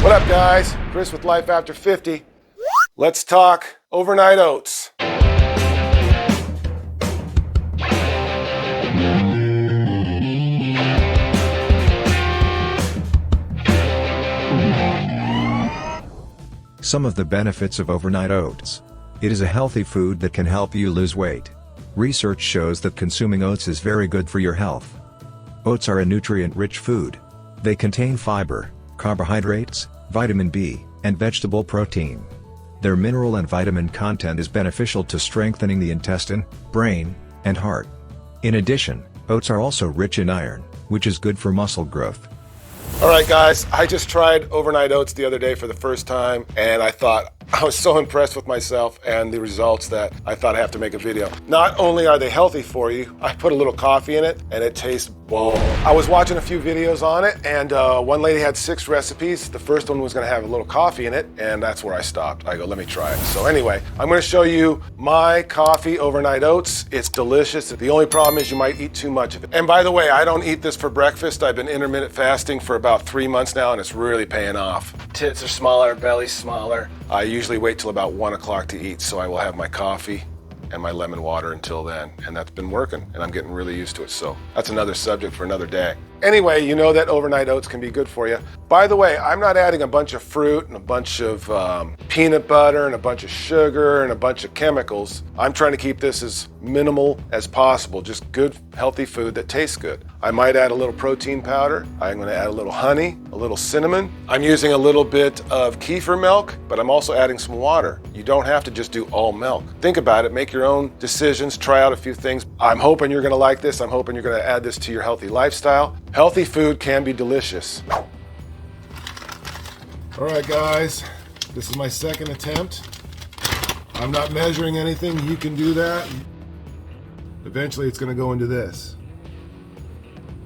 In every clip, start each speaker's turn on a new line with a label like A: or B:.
A: What up, guys? Chris with Life After 50. Let's talk overnight oats.
B: Some of the benefits of overnight oats. It is a healthy food that can help you lose weight. Research shows that consuming oats is very good for your health. Oats are a nutrient-rich food. They contain fiber, carbohydrates, vitamin B, and vegetable protein. Their mineral and vitamin content is beneficial to strengthening the intestine, brain, and heart. In addition, oats are also rich in iron, which is good for muscle growth.
A: All right, guys, I just tried overnight oats the other day for the first time, and I was so impressed with myself and the results that I thought I have to make a video. Not only are they healthy for you, I put a little coffee in it, and it tastes bomb. I was watching a few videos on it, and one lady had 6 recipes. The first one was gonna have a little coffee in it, and that's where I stopped. I go, let me try it. So anyway, I'm gonna show you my coffee overnight oats. It's delicious. The only problem is you might eat too much of it. And by the way, I don't eat this for breakfast. I've been intermittent fasting for about 3 months now, and it's really paying off. Tits are smaller, belly's smaller. I usually wait till about 1 o'clock to eat, so I will have my coffee and my lemon water until then, and that's been working, and I'm getting really used to it, so that's another subject for another day. Anyway, you know that overnight oats can be good for you. By the way, I'm not adding a bunch of fruit and a bunch of peanut butter and a bunch of sugar and a bunch of chemicals. I'm trying to keep this as minimal as possible, just good, healthy food that tastes good. I might add a little protein powder. I'm gonna add a little honey, a little cinnamon. I'm using a little bit of kefir milk, but I'm also adding some water. You don't have to just do all milk. Think about it, make your own decisions, try out a few things. I'm hoping you're gonna like this. I'm hoping you're gonna add this to your healthy lifestyle. Healthy food can be delicious. All right, guys, this is my second attempt. I'm not measuring anything. You can do that. Eventually, it's gonna go into this.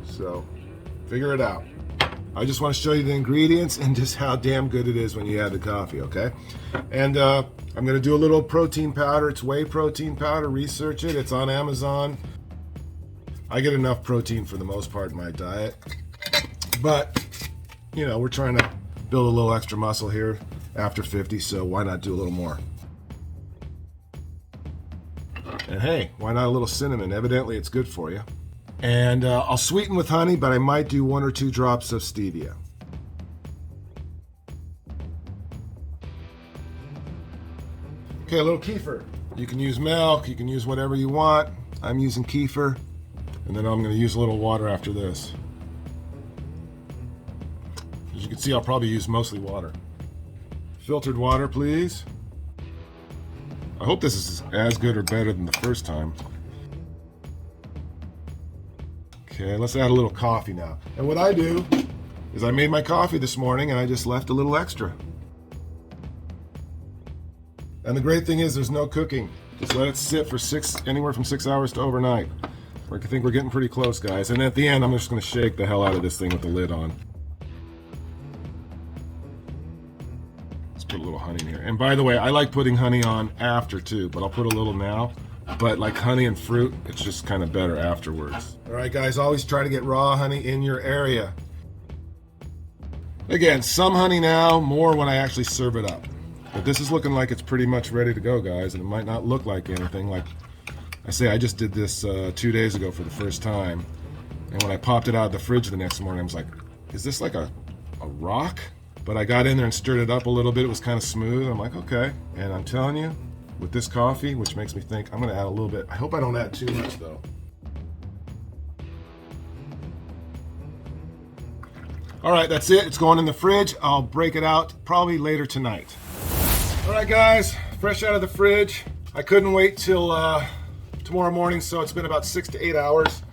A: So, figure it out. I just want to show you the ingredients and just how damn good it is when you add the coffee, okay? And I'm gonna do a little protein powder. It's whey protein powder. Research it. It's on Amazon. I get enough protein for the most part in my diet, but you know, we're trying to build a little extra muscle here after 50, so why not do a little more? And hey, why not a little cinnamon? Evidently it's good for you. And I'll sweeten with honey, but I might do 1 or 2 drops of stevia. Okay, a little kefir. You can use milk, you can use whatever you want. I'm using kefir. And then I'm going to use a little water after this. As you can see, I'll probably use mostly water. Filtered water, please. I hope this is as good or better than the first time. Okay, let's add a little coffee now. And what I do is I made my coffee this morning and I just left a little extra. And the great thing is there's no cooking. Just let it sit for anywhere from 6 hours to overnight. I think we're getting pretty close, guys. And at the end, I'm just going to shake the hell out of this thing with the lid on. Let's put a little honey in here. And by the way, I like putting honey on after too, but I'll put a little now. But like honey and fruit, it's just kind of better afterwards. All right, guys, always try to get raw honey in your area. Again, some honey now, more when I actually serve it up. But this is looking like it's pretty much ready to go, guys, and it might not look like anything. Like I say, I just did this 2 days ago for the first time, and when I popped it out of the fridge the next morning, I was like, is this like a rock? But I got in there and stirred it up a little bit. It was kind of smooth. I'm like, okay. And I'm telling you, with this coffee, which makes me think I'm going to add a little bit. I hope I don't add too much, though. All right, that's it. It's going in the fridge. I'll break it out probably later tonight. All right, guys, fresh out of the fridge. I couldn't wait till tomorrow morning, so it's been about 6 to 8 hours.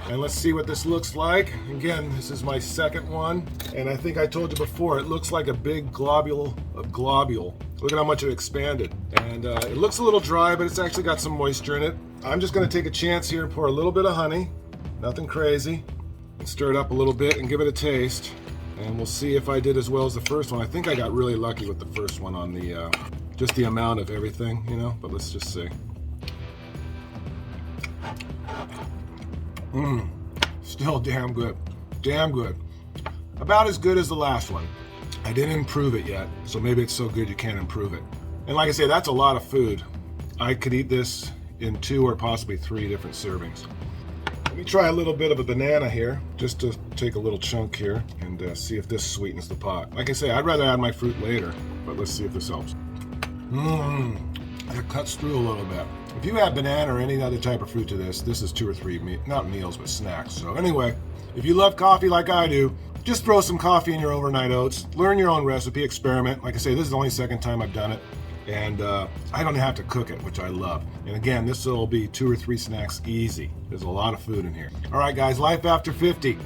A: And let's see what this looks like. Again, this is my second one. And I think I told you before, it looks like a big globule of globule. Look at how much it expanded. And it looks a little dry, but it's actually got some moisture in it. I'm just gonna take a chance here and pour a little bit of honey, nothing crazy, and stir it up a little bit and give it a taste. And we'll see if I did as well as the first one. I think I got really lucky with the first one on the, just the amount of everything, you know, but let's just see. Still damn good. Damn good. About as good as the last one. I didn't improve it yet, so maybe it's so good you can't improve it. And like I say, that's a lot of food. I could eat this in 2 or possibly 3 different servings. Let me try a little bit of a banana here, just to take a little chunk here and see if this sweetens the pot. Like I say, I'd rather add my fruit later, but let's see if this helps. It cuts through a little bit. If you add banana or any other type of fruit to this, this is 2 or 3, not meals, but snacks. So anyway, if you love coffee like I do, just throw some coffee in your overnight oats. Learn your own recipe, experiment. Like I say, this is the only second time I've done it. And I don't have to cook it, which I love. And again, this will be 2 or 3 snacks easy. There's a lot of food in here. All right, guys, life after 50.